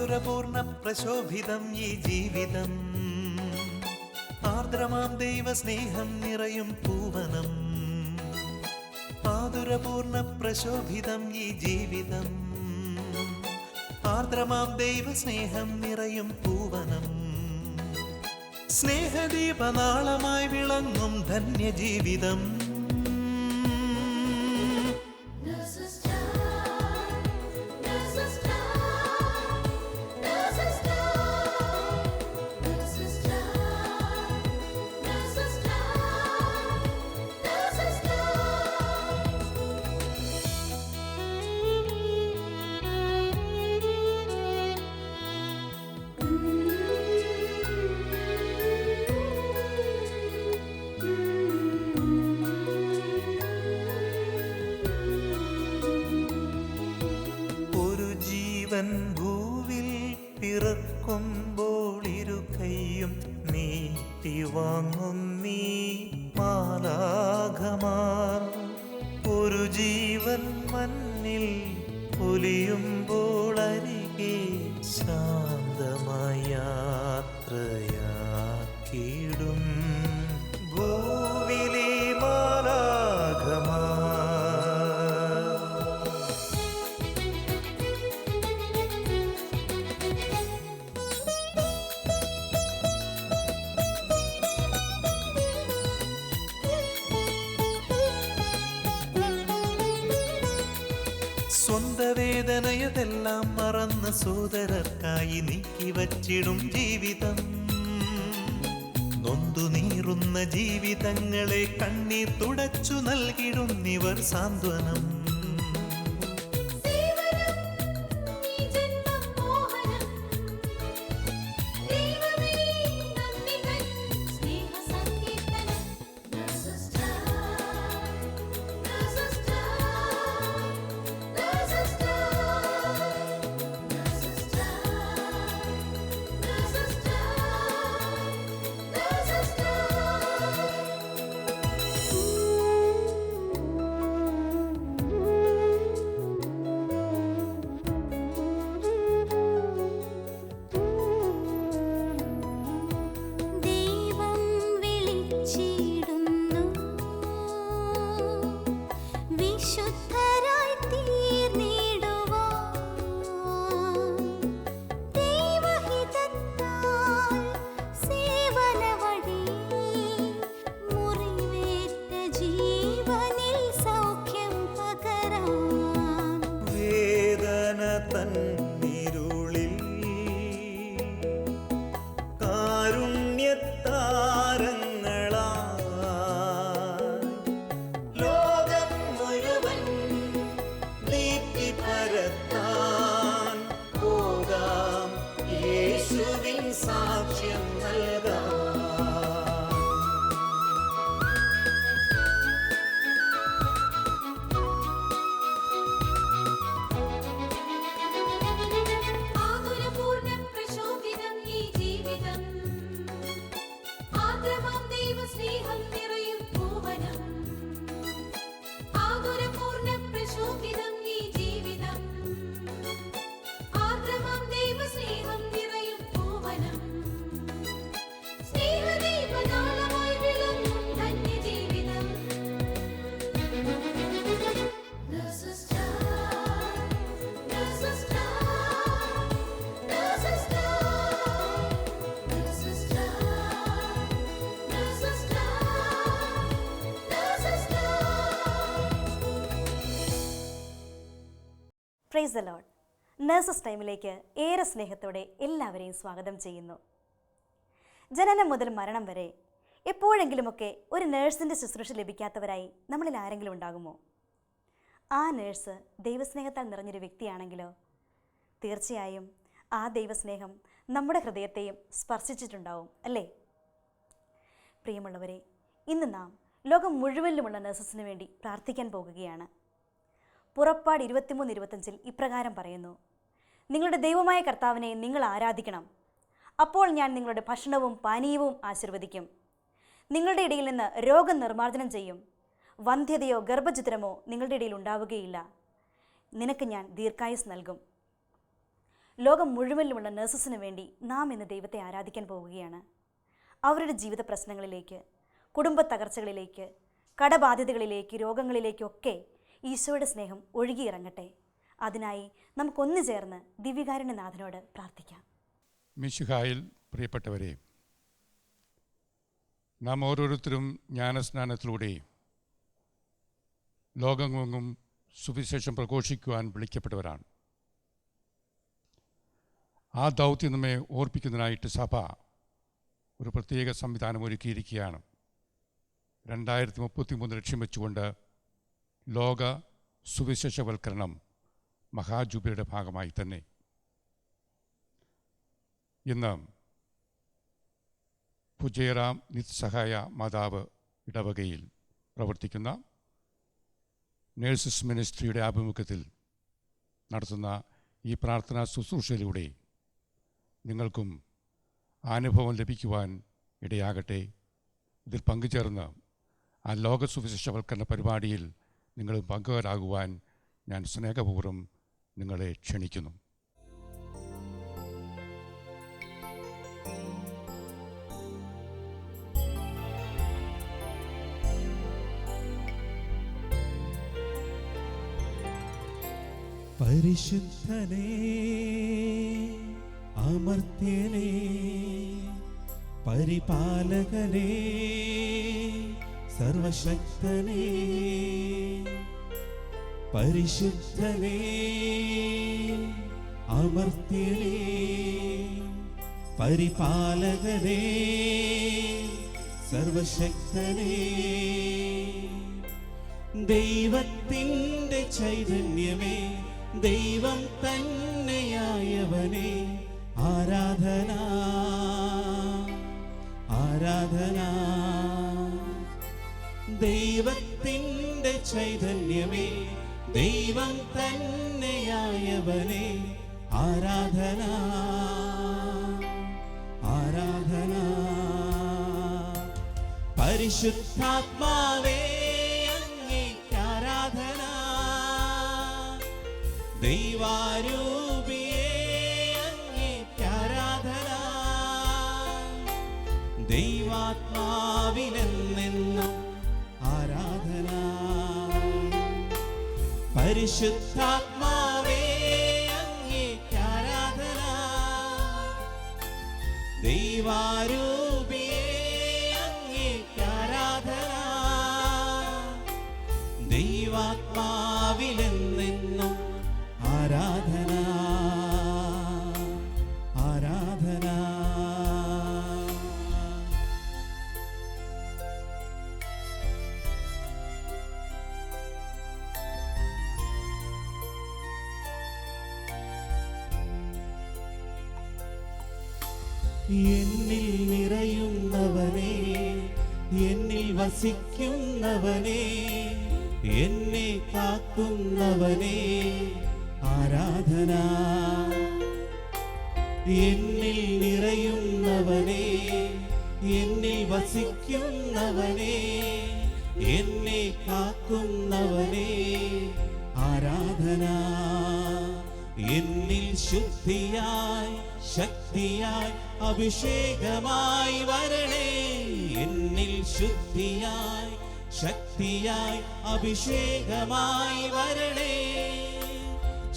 ആതുരപൂർണ്ണ പ്രശോഭിതം ഈ ജീവിതം, ആർദ്രമാം ദൈവസ്നേഹം നിറയും പൂവനം. ആതുരപൂർണ്ണ പ്രശോഭിതം ഈ ജീവിതം, ആർദ്രമാം ദൈവസ്നേഹം നിറയും പൂവനം. സ്നേഹദീപനാളമായി വിളങ്ങും ധന്യജീവിതം. ഭൂവിൽ പിറക്കുമ്പോൾ ഇരു കൈയും നീട്ടി വാങ്ങും നീ മാലാഖമാർ. ഒരു ജീവൻ മണ്ണിൽ പൊലിയുമ്പോൾ അരികെ ശാന്തമായ യാത്രയാക്കിയിടും ഭൂവിലെ മാലാഖമാർ. സ്വന്ത വേദനയതെല്ലാം മറന്ന് സോദരർക്കായി നീക്കി വച്ചിടും ജീവിതം. നൊന്തു നീറുന്ന ജീവിതങ്ങളെ കണ്ണീർ തുടച്ചു നൽകിടുന്നിവർ സാന്ത്വനം. തന്നിരുളിൽ കാരുണ്യത്താരങ്ങളായി ലോകം മുഴുവൻ ദീപ്തി പരത്താൻ പോകാം, യേശുവിൻ സാക്ഷ്യം നൽകാം. Praise the Lord. നഴ്സസ് ടൈമിലേക്ക് ഏറെ സ്നേഹത്തോടെ എല്ലാവരെയും സ്വാഗതം ചെയ്യുന്നു. ജനനം മുതൽ മരണം വരെ എപ്പോഴെങ്കിലുമൊക്കെ ഒരു നേഴ്സിൻ്റെ ശുശ്രൂഷ ലഭിക്കാത്തവരായി നമ്മളിൽ ആരെങ്കിലും ഉണ്ടാകുമോ? ആ നേഴ്സ് ദൈവസ്നേഹത്താൽ നിറഞ്ഞൊരു വ്യക്തിയാണെങ്കിലോ തീർച്ചയായും ആ ദൈവസ്നേഹം നമ്മുടെ ഹൃദയത്തെയും സ്പർശിച്ചിട്ടുണ്ടാവും, അല്ലേ? പ്രിയമുള്ളവരെ, ഇന്ന് നാം ലോകം മുഴുവനിലുമുള്ള നഴ്സസിന് വേണ്ടി പ്രാർത്ഥിക്കാൻ പോകുകയാണ്. പുറപ്പാട് 23:25 ഇപ്രകാരം പറയുന്നു: നിങ്ങളുടെ ദൈവമായ കർത്താവിനെ നിങ്ങൾ ആരാധിക്കണം, അപ്പോൾ ഞാൻ നിങ്ങളുടെ ഭക്ഷണവും പാനീയവും ആശീർവദിക്കും. നിങ്ങളുടെ ഇടയിൽ നിന്ന് രോഗം നിർമ്മാർജ്ജനം ചെയ്യും. വന്ധ്യതയോ ഗർഭഛിദ്രമോ നിങ്ങളുടെ ഇടയിൽ ഉണ്ടാവുകയില്ല. നിനക്ക് ഞാൻ ദീർഘായുസ് നൽകും. ലോകം മുഴുവനിലുമുള്ള നഴ്സസിന് വേണ്ടി നാം ഇന്ന് ദൈവത്തെ ആരാധിക്കാൻ പോവുകയാണ്. അവരുടെ ജീവിത പ്രശ്നങ്ങളിലേക്ക്, കുടുംബ തകർച്ചകളിലേക്ക്, കടബാധ്യതകളിലേക്ക്, രോഗങ്ങളിലേക്കൊക്കെ ഈശോയുടെ സ്നേഹം ഒഴുകിയിറങ്ങട്ടെ. അതിനായി നമുക്കൊന്നു ചേർന്ന് ദിവ്യകാരുണ്യനാഥനോട് പ്രാർത്ഥിക്കാം. മിശിഹായിൽ പ്രിയപ്പെട്ടവരെ, നാം ഓരോരുത്തരും ജ്ഞാനസ്നാനത്തിലൂടെ ലോകമെങ്ങും സുവിശേഷം പ്രഘോഷിക്കുവാൻ വിളിക്കപ്പെട്ടവരാണ്. ആ ദൗത്യം നമ്മെ ഓർപ്പിക്കുന്നതിനായിട്ട് സഭ ഒരു പ്രത്യേക സംവിധാനം ഒരുക്കിയിരിക്കുകയാണ്. 2033 ലക്ഷ്യം വെച്ചുകൊണ്ട് ലോക സുവിശേഷവൽക്കരണം മഹാജൂബിലിയുടെ ഭാഗമായി തന്നെ ഇന്ന് പുജേറാം നിസ്സഹായ മാതാവ് ഇടവകയിൽ പ്രവർത്തിക്കുന്ന നേഴ്സസ് മിനിസ്ട്രിയുടെ ആഭിമുഖ്യത്തിൽ നടത്തുന്ന ഈ പ്രാർത്ഥനാ ശുശ്രൂഷയിലൂടെ നിങ്ങൾക്കും അനുഭവം ലഭിക്കുവാൻ ഇടയാകട്ടെ. ഇതിൽ പങ്കുചേർന്ന് ആ ലോക സുവിശേഷവൽക്കരണ പരിപാടിയിൽ നിങ്ങൾ പങ്കുകാരാകുവാൻ ഞാൻ സ്നേഹപൂർവ്വം നിങ്ങളെ ക്ഷണിക്കുന്നു. പരിശുദ്ധനേ, അമർത്യനേ, പരിപാലകനേ, സർവശക്തനേ, പരിശുദ്ധനേ, അമർത്യനേ, പരിപാലകനേ, സർവശക്തനേ, ദൈവത്തിൻ്റെ ചൈതന്യമേ, ദൈവം തന്നെയായവനെ ആരാധന, ആരാധന. ദൈവത്തിൻ്റെ ചൈതന്യമേ, ദൈവം തന്നെയായവനെ ആരാധന, ആരാധന. പരിശുദ്ധാത്മാവേ, അങ്ങേക്ക് ആരാധന. ദൈവാരൂപിയേ, അങ്ങേക്ക് ആരാധന. ദൈവാത്മാവിനെന്നെന്നും ആരാധന. പരിശുദ്ധാത്മാവേ, അങ്ങേക്ക് ആരാധന. ദൈവാരൂപിയേ, അങ്ങേക്ക് ആരാധന. ദൈവാത്മാവിലെന്നെന്നും ആരാധന, ആരാധന. എന്നിൽ നിറയുന്നവനേ, എന്നിൽ വസിക്കുന്നവനേ, എന്നെ കാക്കുന്നവനേ ആരാധന. എന്നിൽ നിറയുന്നവനേ, എന്നിൽ വസിക്കുന്നവനേ, എന്നെ കാക്കുന്നവനേ ആരാധന. എന്നിൽ ശുദ്ധിയായി, ശക്തിയായി, അഭിഷേകമായി വരണേ. എന്നിൽ ശുദ്ധിയായി, ശക്തിയായി, അഭിഷേകമായി വരണേ.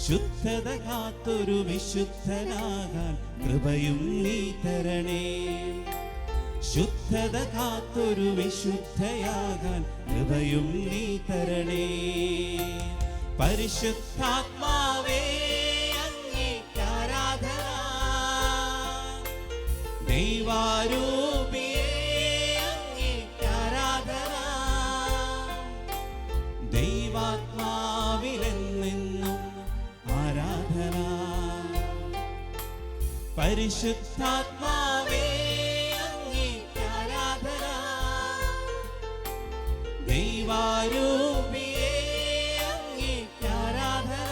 ശുദ്ധത കാത്തൊരു വിശുദ്ധനാകാൻ കൃപയും നീ തരണേ. ശുദ്ധത കാത്തൊരു വിശുദ്ധയാകാൻ കൃപയും നീ തരണേ. പരിശുദ്ധാത്മാവേ, അങ്ങേക്ക് ആരാധന. ദൈവാരൂപിയേ, അങ്ങേക്ക് ആരാധന. ദൈവാത്മാവിലെന്നെന്നും ആരാധന. പരിശുദ്ധാത്മാവേ, അങ്ങേക്ക് ആരാധന. ദൈവാരൂപിയേ, അങ്ങേക്ക് ആരാധന.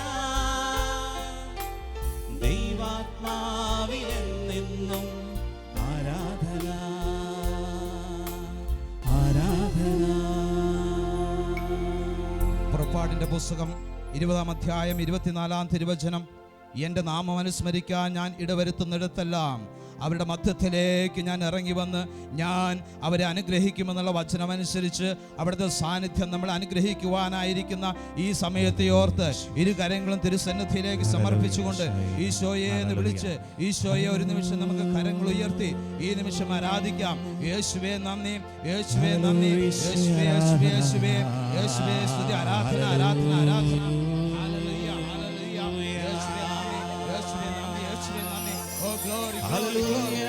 ദൈവാത്മാവിലെന്നെന്നും ആരാധന, ആരാധന. പുറപ്പാടിന്റെ പുസ്തകം 20-ാം അധ്യായം 24-ാം തിരുവചനം. എൻ്റെ നാമം അനുസ്മരിക്കാൻ ഞാൻ ഇടവരുത്തുന്നിടത്തെല്ലാം അവരുടെ മധ്യത്തിലേക്ക് ഞാൻ ഇറങ്ങി വന്ന് ഞാൻ അവരെ അനുഗ്രഹിക്കുമെന്നുള്ള വചനമനുസരിച്ച് അവിടുത്തെ സാന്നിധ്യം നമ്മളെ അനുഗ്രഹിക്കുവാനായിരിക്കുന്ന ഈ സമയത്തെ ഓർത്ത് ഇരു കരങ്ങളും തിരുസന്നിധിയിലേക്ക് സമർപ്പിച്ചുകൊണ്ട് ഈശോയെ എന്ന് വിളിച്ച് ഈശോയെ ഒരു നിമിഷം നമുക്ക് കരങ്ങൾ ഉയർത്തി ഈ നിമിഷം ആരാധിക്കാം. യേശുവേ നന്ദി, യേശുവേ നന്ദി, യേശുവേ യേശുവേ യേശുവേ യേശുവേ സ്തുതി, ആരാധന ആരാധന ആരാധന. ഹല്ലേലൂയ ഹല്ലേലൂയ. യേശുവേ നന്ദി, യേശുവേ നന്ദി, യേശുവേ നന്ദി. ഓ ഗ്ലോറി ഹല്ലേലൂയ.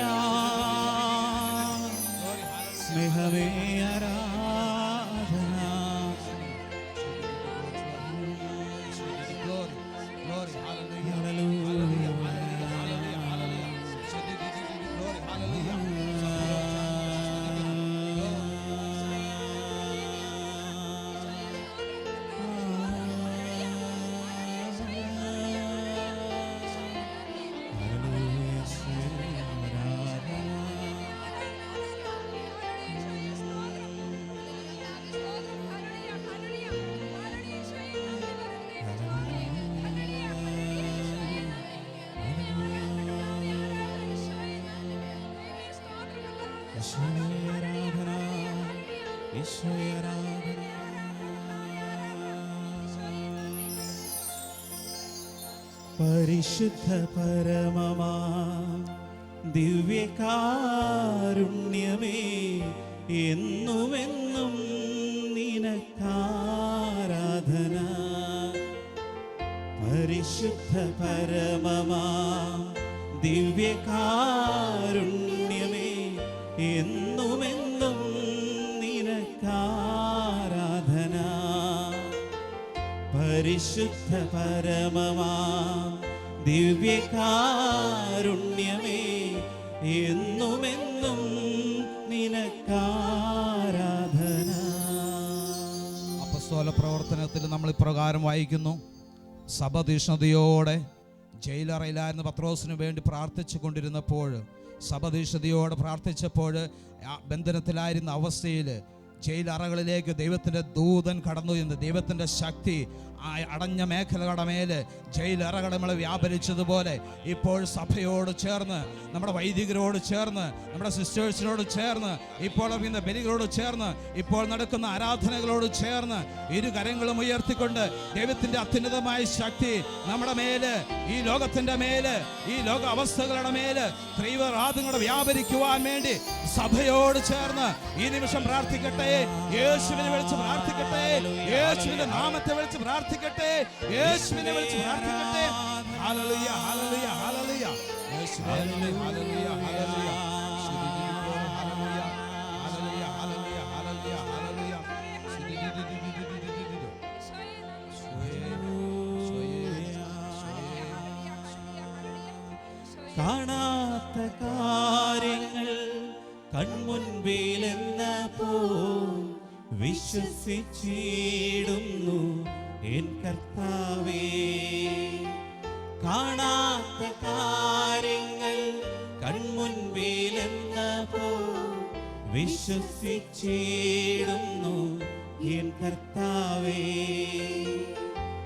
സ്നേഹമേ ആരാധന. ഗ്ലോറി ഗ്ലോറി ഹല്ലേലൂയ ഹല്ലേലൂയ. ഹല്ലേലൂയ ഹല്ലേലൂയ. ഗ്ലോറി ഹല്ലേലൂയ. പരിശുദ്ധ പരമമാ ദിവ്യകാരുണ്യമേ, എന്നുമെന്നും നിനക്കാരാധന. പരിശുദ്ധ പരമമാ ദിവ്യകാരുണ്യമേ, എന്നുമെന്നും നിനക്കാരാധന. പരിശുദ്ധ പരമമാ ദിവ്യകാരുണ്യമേ, എന്നുമെന്നും നിനക്കാരാധന. അപ്പസ്തോല പ്രവർത്തനത്തിൽ നമ്മൾ ഇപ്രകാരം വായിക്കുന്നു. സഭ തീഷ്ണതയോടെ ജയിലറയിലായിരുന്ന പത്രോസിനു വേണ്ടി പ്രാർത്ഥിച്ചു കൊണ്ടിരുന്നപ്പോൾ, സഭ തീഷ്ണതയോടെ പ്രാർത്ഥിച്ചപ്പോൾ ബന്ധനത്തിലായിരുന്ന അവസ്ഥയിൽ ജയിലറകളിലേക്ക് ദൈവത്തിൻ്റെ ദൂതൻ കടന്നു എന്ന്, ദൈവത്തിൻ്റെ ശക്തി അടഞ്ഞ മേഖലകളുടെ മേൽ ജയിലറകളെ നമ്മൾ വ്യാപരിച്ചതുപോലെ ഇപ്പോൾ സഭയോട് ചേർന്ന്, നമ്മുടെ വൈദികരോട് ചേർന്ന്, നമ്മുടെ സിസ്റ്റേഴ്സിനോട് ചേർന്ന്, ഇപ്പോൾ അറിയുന്ന ബലികളോട് ചേർന്ന്, ഇപ്പോൾ നടക്കുന്ന ആരാധനകളോട് ചേർന്ന് ഇരു കരങ്ങളും ഉയർത്തിക്കൊണ്ട് ദൈവത്തിൻ്റെ അത്യുന്നതമായ ശക്തി നമ്മുടെ മേല്, ഈ ലോകത്തിൻ്റെ മേല്, ഈ ലോക അവസ്ഥകളുടെ മേല് തീവ്രവാദങ്ങളുടെ വ്യാപരിക്കുവാൻ വേണ്ടി സഭയോട് ചേർന്ന് ഈ നിമിഷം പ്രാർത്ഥിക്കട്ടെ. യേശുവിനെ വിളിച്ച് പ്രാർത്ഥിക്കട്ടെ, യേശുവിന്റെ നാമത്തെ വിളിച്ച് പ്രാർത്ഥിക്കട്ടെ, യേശുവിനെ വിളിച്ച് പ്രാർത്ഥിക്കട്ടെ. Hallelujah hallelujah hallelujah. യേശുവേ hallelujah hallelujah hallelujah hallelujah hallelujah hallelujah. കാണാത്ത കാര്യങ്ങൾ കൺമുൻപിലെന്നപ്പോ വിശ്വസിച്ചിടുന്നു എൻ കർത്താവേ. കാണാത്ത കാര്യങ്ങൾ കൺമുൻപിലെന്നപ്പോ വിശ്വസിച്ചിടുന്നു എൻ കർത്താവേ.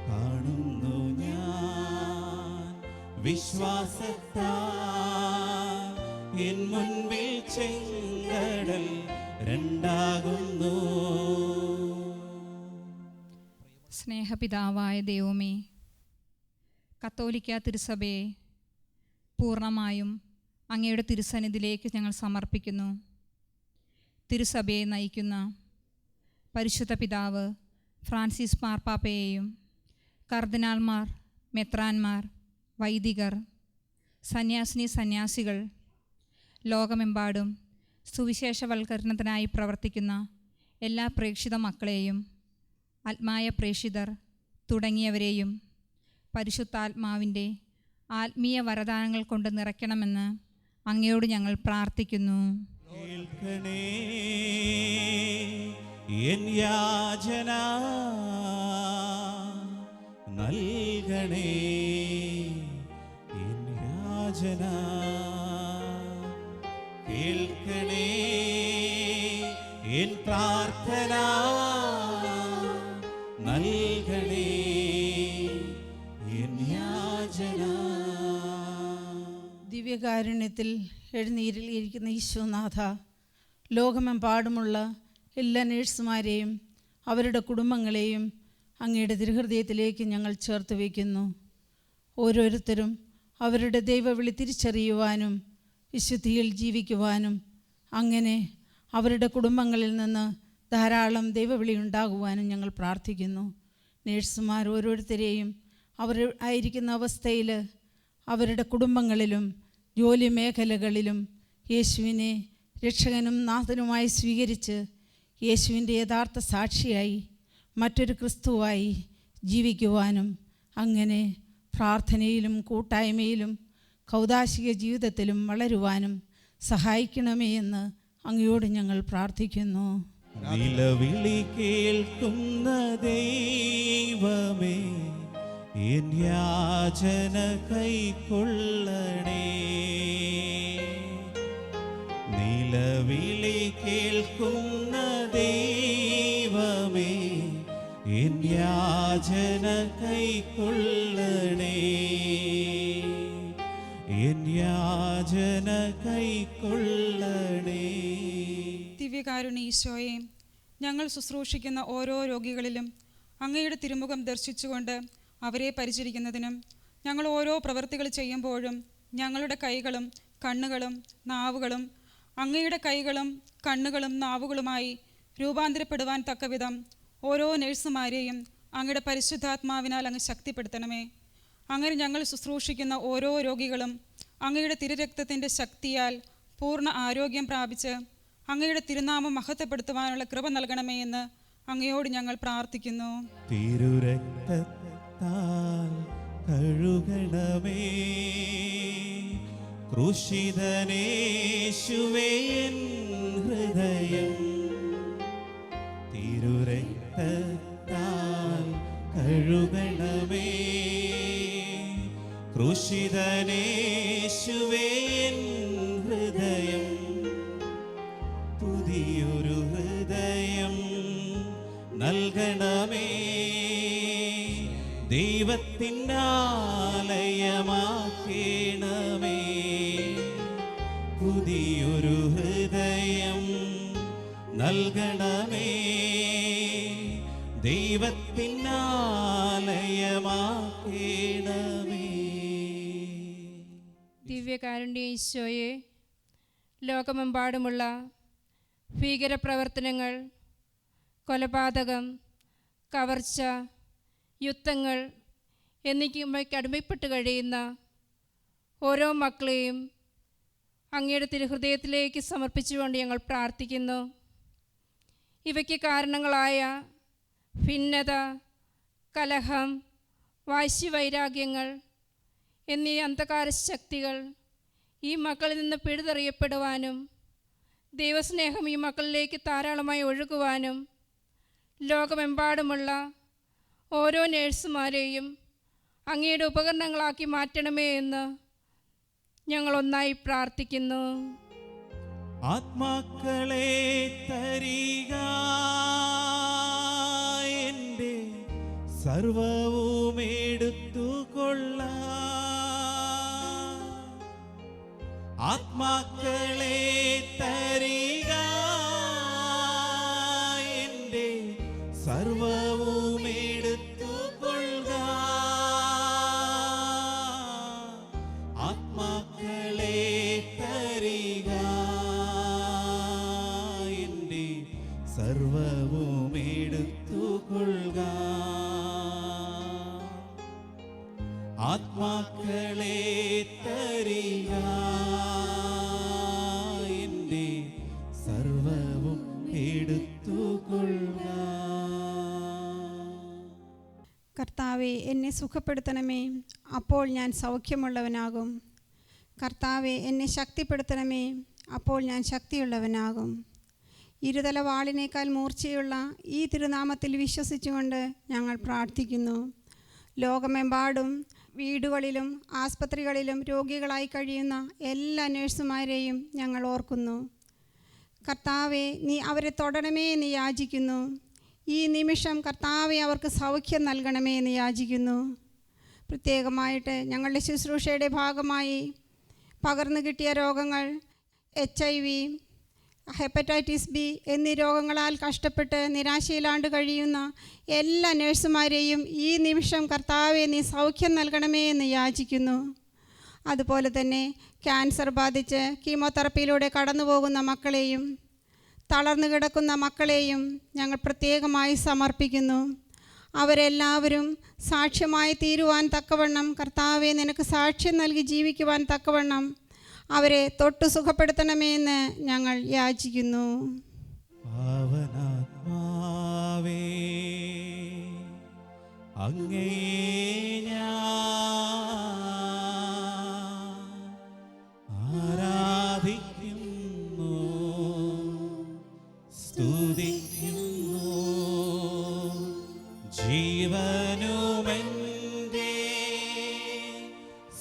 കാണുന്നു ഞാൻ വിശ്വാസത്താൽ എൻ മുൻപിൽ ചെങ്കടൽ രണ്ടാകുന്നു. സ്നേഹപിതാവായ ദൈവമേ, കത്തോലിക്ക തിരുസഭയെ പൂർണ്ണമായും അങ്ങയുടെ തിരുസന്നിധിയിലേക്ക് ഞങ്ങൾ സമർപ്പിക്കുന്നു. തിരുസഭയെ നയിക്കുന്ന പരിശുദ്ധ പിതാവ് ഫ്രാൻസിസ് മാർപ്പാപ്പയെയും കർദിനാൾമാർ, മെത്രാന്മാർ, വൈദികർ, സന്യാസികൾ, ലോകമെമ്പാടും സുവിശേഷവൽക്കരണത്തിനായി പ്രവർത്തിക്കുന്ന എല്ലാ പ്രേക്ഷിത മക്കളെയും, ആത്മായ പ്രേക്ഷിതർ തുടങ്ങിയവരെയും പരിശുദ്ധാത്മാവിൻ്റെ ആത്മീയ വരദാനങ്ങൾ കൊണ്ട് നിറയ്ക്കണമെന്ന് അങ്ങയോട് ഞങ്ങൾ പ്രാർത്ഥിക്കുന്നു. കേൾക്കണേ എൻ യാചന, നൽകണേ എൻ യാചന. കേൾക്കണേ എൻ പ്രാർത്ഥന, നൽകണേ എൻ യാചന. ദിവ്യകാരുണ്യത്തിൽ എഴുന്നേറിയിരിക്കുന്ന ഈശോനാഥ, ലോകമെമ്പാടുമുള്ള എല്ലാ നേഴ്സുമാരെയും അവരുടെ കുടുംബങ്ങളെയും അങ്ങയുടെ തിരുഹൃദയത്തിലേക്ക് ഞങ്ങൾ ചേർത്ത് വയ്ക്കുന്നു. ഓരോരുത്തരും അവരുടെ ദൈവവിളി തിരിച്ചറിയുവാനും വിശുദ്ധിയിൽ ജീവിക്കുവാനും അങ്ങനെ അവരുടെ കുടുംബങ്ങളിൽ നിന്ന് ധാരാളം ദൈവവിളി ഉണ്ടാകുവാനും ഞങ്ങൾ പ്രാർത്ഥിക്കുന്നു. നേഴ്സുമാർ ഓരോരുത്തരെയും അവർ ആയിരിക്കുന്ന അവസ്ഥയിൽ അവരുടെ കുടുംബങ്ങളിലും ജോലി മേഖലകളിലും യേശുവിനെ രക്ഷകനും നാഥനുമായി സ്വീകരിച്ച് യേശുവിൻ്റെ യഥാർത്ഥ സാക്ഷിയായി മറ്റൊരു ക്രിസ്തുവായി ജീവിക്കുവാനും അങ്ങനെ പ്രാർത്ഥനയിലും കൂട്ടായ്മയിലും കൗദാശിക ജീവിതത്തിലും വളരുവാനും സഹായിക്കണമേ എന്ന് അങ്ങയോട് ഞങ്ങൾ പ്രാർത്ഥിക്കുന്നു. നിലവിളി കേൾക്കുന്ന ദൈവമേ, എൻ യാചന കൈക്കൊള്ളണേ. നിലവിളി കേൾക്കുന്ന ദൈവമേ, എൻ യാചന കൈക്കൊള്ളണേ. എൻ യാചന കൈക്കൊള്ളണേ. ദിവ്യകാരുണ്യ ഈശോയെ, ഞങ്ങൾ ശുശ്രൂഷിക്കുന്ന ഓരോ രോഗികളിലും അങ്ങയുടെ തിരുമുഖം ദർശിച്ചുകൊണ്ട് അവരെ പരിചരിക്കുന്നതിനും ഞങ്ങൾ ഓരോ പ്രവൃത്തികൾ ചെയ്യുമ്പോഴും ഞങ്ങളുടെ കൈകളും കണ്ണുകളും നാവുകളും അങ്ങയുടെ കൈകളും കണ്ണുകളും നാവുകളുമായി രൂപാന്തരപ്പെടുവാൻ തക്കവിധം ഓരോ നഴ്സുമാരെയും അങ്ങയുടെ പരിശുദ്ധാത്മാവിനാൽ അങ്ങ് ശക്തിപ്പെടുത്തണമേ. അങ്ങനെ ഞങ്ങൾ ശുശ്രൂഷിക്കുന്ന ഓരോ രോഗികളും അങ്ങയുടെ തിരുരക്തത്തിൻ്റെ ശക്തിയാൽ പൂർണ്ണ ആരോഗ്യം പ്രാപിച്ച് അങ്ങയുടെ തിരുനാമം മഹത്വപ്പെടുത്തുവാനുള്ള കൃപ നൽകണമേ എന്ന് അങ്ങയോട് ഞങ്ങൾ പ്രാർത്ഥിക്കുന്നു. തിരുരക്തത്താൽ കഴുകണമേ ക്രൂശിതനേശുവേ എൻ ഹൃദയം. തിരുരക്തത്താൽ കഴുകണമേ ക്രൂശിതനേശുവേ എൻ ഹൃദയം. പുതിയൊരു ഹൃദയം നൽകണമേ, ദൈവത്തിനാലയമാക്കണമേ. പുതിയൊരു ഹൃദയം നൽകണമേ, ദൈവത്തിനാലയമാക്കണമേ. ദിവ്യകാരുണ്യ ഈശോയെ, ലോകമെമ്പാടുമുള്ള ഭീകരപ്രവർത്തനങ്ങൾ, കൊലപാതകം, കവർച്ച, യുദ്ധങ്ങൾ എന്നിവയ്ക്ക് അടിമപ്പെട്ട് കഴിയുന്ന ഓരോ മക്കളെയും അങ്ങയുടെ തിരുഹൃദയത്തിലേക്ക് സമർപ്പിച്ചുകൊണ്ട് ഞങ്ങൾ പ്രാർത്ഥിക്കുന്നു. ഇവയ്ക്ക് കാരണങ്ങളായ ഭിന്നത, കലഹം, വാശിവൈരാഗ്യങ്ങൾ എന്നീ അന്ധകാര ശക്തികൾ ഈ മക്കളിൽ നിന്ന് പിഴുതെറിയപ്പെടുവാനും ദൈവസ്നേഹം ഈ മക്കളിലേക്ക് ധാരാളമായി ഒഴുകുവാനും ലോകമെമ്പാടുമുള്ള ഓരോ നേഴ്സുമാരെയും അങ്ങയുടെ ഉപകരണങ്ങളാക്കി മാറ്റണമേ എന്ന് ഞങ്ങളൊന്നായി പ്രാർത്ഥിക്കുന്നു. ആത്മാക്കളെ തരിക, എൻ്റെ സർവവും എടുത്തുകൊള്ളാം. ആത്മാക്കളെ തരിക, എൻ്റെ സർവവും എടുത്തുകൊള്ളുക. ആത്മാക്കളെ തരിക, എൻ്റെ സർവവും എടുത്തുകൊള്ളുക. ആത്മാക്കളെ തരിക, എൻ്റെ സർവവും എടുത്തുകൊള്ളുക. കർത്താവെ, എന്നെ സുഖപ്പെടുത്തണമേ, അപ്പോൾ ഞാൻ സൗഖ്യമുള്ളവനാകും. കർത്താവെ, എന്നെ ശക്തിപ്പെടുത്തണമേ, അപ്പോൾ ഞാൻ ശക്തിയുള്ളവനാകും. ഇരുതല വാളിനേക്കാൾ മൂർച്ചയുള്ള ഈ തിരുനാമത്തിൽ വിശ്വസിച്ചുകൊണ്ട് ഞങ്ങൾ പ്രാർത്ഥിക്കുന്നു. ലോകമെമ്പാടും വീടുകളിലും ആസ്പത്രികളിലും രോഗികളായി കഴിയുന്ന എല്ലാ നഴ്സുമാരെയും ഞങ്ങൾ ഓർക്കുന്നു. കർത്താവെ, നീ അവരെ തൊടണമേ എന്ന് യാചിക്കുന്നു. ഈ നിമിഷം കർത്താവെ, അവർക്ക് സൗഖ്യം നൽകണമേ എന്ന് യാചിക്കുന്നു. പ്രത്യേകമായിട്ട് ഞങ്ങളുടെ ശുശ്രൂഷയുടെ ഭാഗമായി പകർന്നു കിട്ടിയ രോഗങ്ങൾ, HIV, ഹെപ്പറ്റൈറ്റിസ് ബി എന്നീ രോഗങ്ങളാൽ കഷ്ടപ്പെട്ട് നിരാശയിലാണ്ട് കഴിയുന്ന എല്ലാ നഴ്സുമാരെയും ഈ നിമിഷം കർത്താവെ നീ സൗഖ്യം നൽകണമേ എന്ന് യാചിക്കുന്നു. അതുപോലെ തന്നെ ക്യാൻസർ ബാധിച്ച് കീമോതെറപ്പിയിലൂടെ കടന്നു പോകുന്ന മക്കളെയും തളർന്നു കിടക്കുന്ന മക്കളെയും ഞങ്ങൾ പ്രത്യേകമായി സമർപ്പിക്കുന്നു. അവരെല്ലാവരും സാക്ഷ്യമായി തീരുവാൻ തക്കവണ്ണം കർത്താവെ നിനക്ക് സാക്ഷ്യം നൽകി ജീവിക്കുവാൻ തക്കവണ്ണം അവരെ തൊട്ടു സുഖപ്പെടുത്തണമേ എന്ന് ഞങ്ങൾ യാചിക്കുന്നു. പാവനാത്മാവേ, അങ്ങേ ആരാധിക്കുന്നു, സ്തുതിക്കുന്നു. ജീവനുമെൻ്റെ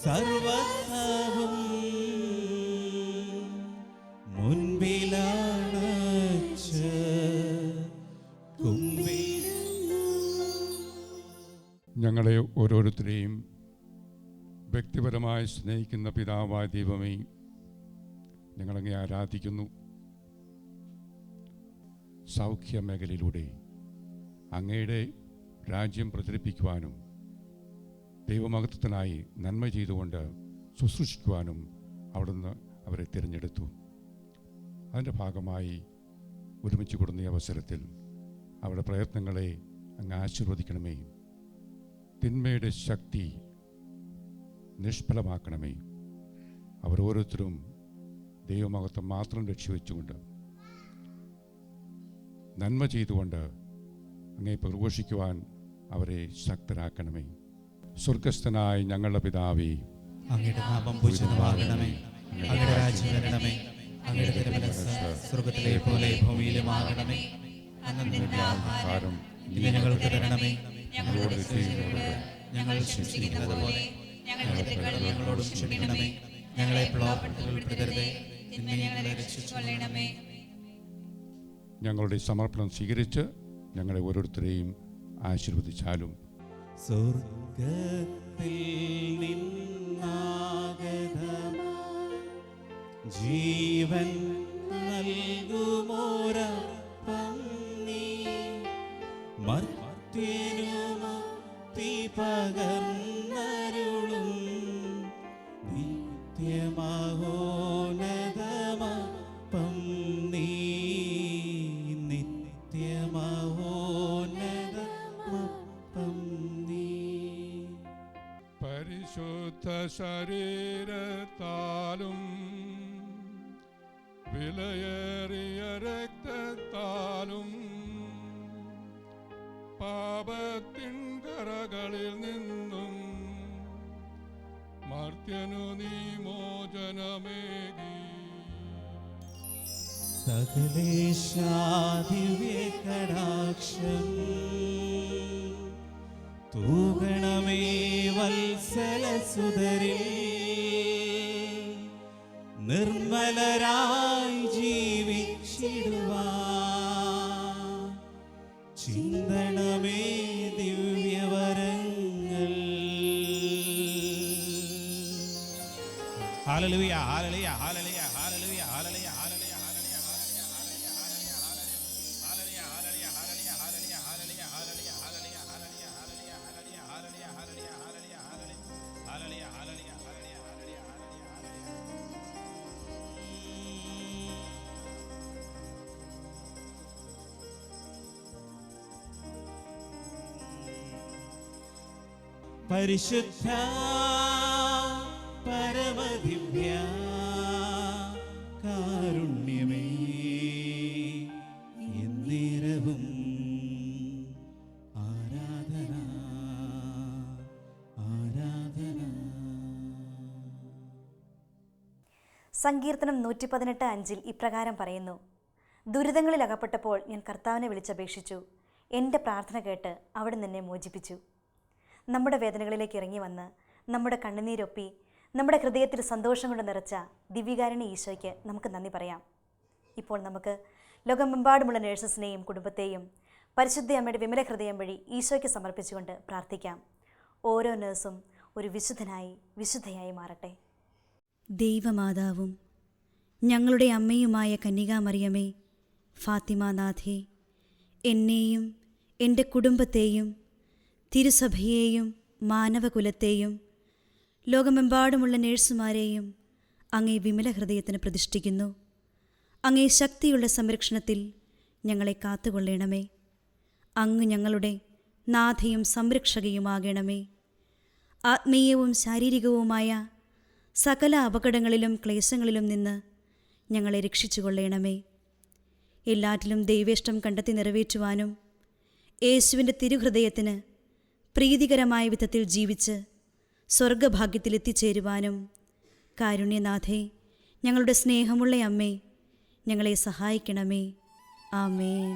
സർവ്വവും മുൻപിലാണച്ച് കുമ്പിടുന്നു. ഞങ്ങളെ ഓരോരുത്തരെയും വ്യക്തിപരമായി സ്നേഹിക്കുന്ന പിതാവായ ദൈവമേ, ഞങ്ങളങ്ങേ ആരാധിക്കുന്നു. സൗഖ്യ മേഖലയിലൂടെ അങ്ങയുടെ രാജ്യം പ്രചരിപ്പിക്കുവാനും ദൈവമഹത്വത്തിനായി നന്മ ചെയ്തുകൊണ്ട് ശുശ്രൂഷിക്കുവാനും അവിടുന്ന് അവരെ തിരഞ്ഞെടുത്തു. അതിൻ്റെ ഭാഗമായി ഒരുമിച്ച് കൂടുന്ന ഈ അവസരത്തിൽ അവരുടെ പ്രയത്നങ്ങളെ അങ്ങ് ആശീർവദിക്കണമേ. തിന്മയുടെ ശക്തി നിഷ്ഫലമാക്കണമേ. അവരോരോരുത്തരും ദൈവമഹത്വം മാത്രം ലക്ഷ്യവെച്ചുകൊണ്ട് നന്മ ചെയ്തുകൊണ്ട് അങ്ങേ പ്രഘോഷിക്കുവാൻ അവരെ ശക്തരാക്കണമേ. സ്വർഗസ്ഥനായ ഞങ്ങളുടെ പിതാവേ, അങ്ങയുടെ നാമം പൂജിതമാകണമേ. അങ്ങയുടെ രാജ്യം വരണമേ. അങ്ങയുടെ തിരുമനസ്സ് സ്വർഗ്ഗത്തിലെ പോലെ ഭൂമിയിലുമാകണമേ. അന്നത്തെ ആഹാരം ഇന്ന് ഞങ്ങൾക്ക് തരണമേ. ഞങ്ങളോട് ഞങ്ങൾ ക്ഷമിക്കുന്നത് പോലെ ഞങ്ങളോടും ക്ഷമിക്കണമേ. ഞങ്ങളെ പ്രലോഭനത്തിൽ ഉൾപ്പെടുത്തരുതേ, ഞങ്ങളെ രക്ഷിച്ചുകൊള്ളണമേ. ഞങ്ങളുടെ സമർപ്പണം സ്വീകരിച്ച് ഞങ്ങളെ ഓരോരുത്തരെയും ആശീർവദിച്ചാലും. സ്വർഗ്ഗത്തിൽ നിന്നാഗതമാ ജീവൻ നൽകുമോരപ്പം നീ മർത്യനു മുക്തി പകർന്നരുളും നിത്യമഹോന്നതമപ്പം നീ നിത്യമഹോന്നതമപ്പം നീ. പരിശുദ്ധ ശരീരത്താലും വിലയേറിയ രക്തത്താലും പാപത്തിൻ കറകളിൽ നിന്നും മർത്യനു നീ മോചനമേകി. സകലേശാദിവ്യകടാക്ഷം തൂകണമേ വത്സലസുതരിൽ. നിർമ്മലരായി ജീവിച്ചിടുവാൻ ചിന്തണമേ ദിവ്യവരങ്ങൾ. Hallelujah, hallelujah, hallelujah, hallelujah, hallelujah, hallelujah, പരിശുദ്ധ പരമദിവ്യ കാരുണ്യമേ, എന്നേരവും ആരാധന ആരാധന. സങ്കീർത്തനം 118:5 ഇപ്രകാരം പറയുന്നു: ദുരിതങ്ങളിൽ അകപ്പെട്ടപ്പോൾ ഞാൻ കർത്താവിനെ വിളിച്ചപേക്ഷിച്ചു, എൻ്റെ പ്രാർത്ഥന കേട്ട് അവിടുന്ന് എന്നെ മോചിപ്പിച്ചു. നമ്മുടെ വേദനകളിലേക്ക് ഇറങ്ങി വന്ന് നമ്മുടെ കണ്ണുനീരൊപ്പി നമ്മുടെ ഹൃദയത്തിൽ സന്തോഷം കൊണ്ട് നിറച്ച ദിവ്യകാരുണ്യ ഈശോയ്ക്ക് നമുക്ക് നന്ദി പറയാം. ഇപ്പോൾ നമുക്ക് ലോകമെമ്പാടുമുള്ള നഴ്സസിനെയും കുടുംബത്തെയും പരിശുദ്ധ അമ്മയുടെ വിമല ഹൃദയം വഴി ഈശോയ്ക്ക് സമർപ്പിച്ചുകൊണ്ട് പ്രാർത്ഥിക്കാം. ഓരോ നഴ്സും ഒരു വിശുദ്ധനായി വിശുദ്ധയായി മാറട്ടെ. ദൈവമാതാവും ഞങ്ങളുടെ അമ്മയുമായ കന്യകാമറിയമേ, ഫാത്തിമാനാഥേ, എന്നെയും എൻ്റെ കുടുംബത്തെയും തിരുസഭയെയും മാനവകുലത്തെയും ലോകമെമ്പാടുമുള്ള നേഴ്സുമാരെയും അങ്ങേ വിമല ഹൃദയത്തിന് പ്രതിഷ്ഠിക്കുന്നു. അങ്ങേ ശക്തിയുള്ള സംരക്ഷണത്തിൽ ഞങ്ങളെ കാത്തുകൊള്ളണമേ. അങ്ങ് ഞങ്ങളുടെ നാഥയും സംരക്ഷകയുമാകണമേ. ആത്മീയവും ശാരീരികവുമായ സകല അപകടങ്ങളിലും ക്ലേശങ്ങളിലും നിന്ന് ഞങ്ങളെ രക്ഷിച്ചുകൊള്ളണമേ. എല്ലാറ്റിലും ദൈവേഷ്ടം കണ്ടെത്തി നിറവേറ്റുവാനും യേശുവിൻ്റെ തിരുഹൃദയത്തിന് പ്രീതികരമായ വിധത്തിൽ ജീവിച്ച് സ്വർഗഭാഗ്യത്തിലെത്തിച്ചേരുവാനും കാരുണ്യനാഥേ, ഞങ്ങളുടെ സ്നേഹമുള്ള അമ്മേ, ഞങ്ങളെ സഹായിക്കണമേ. ആമേൻ.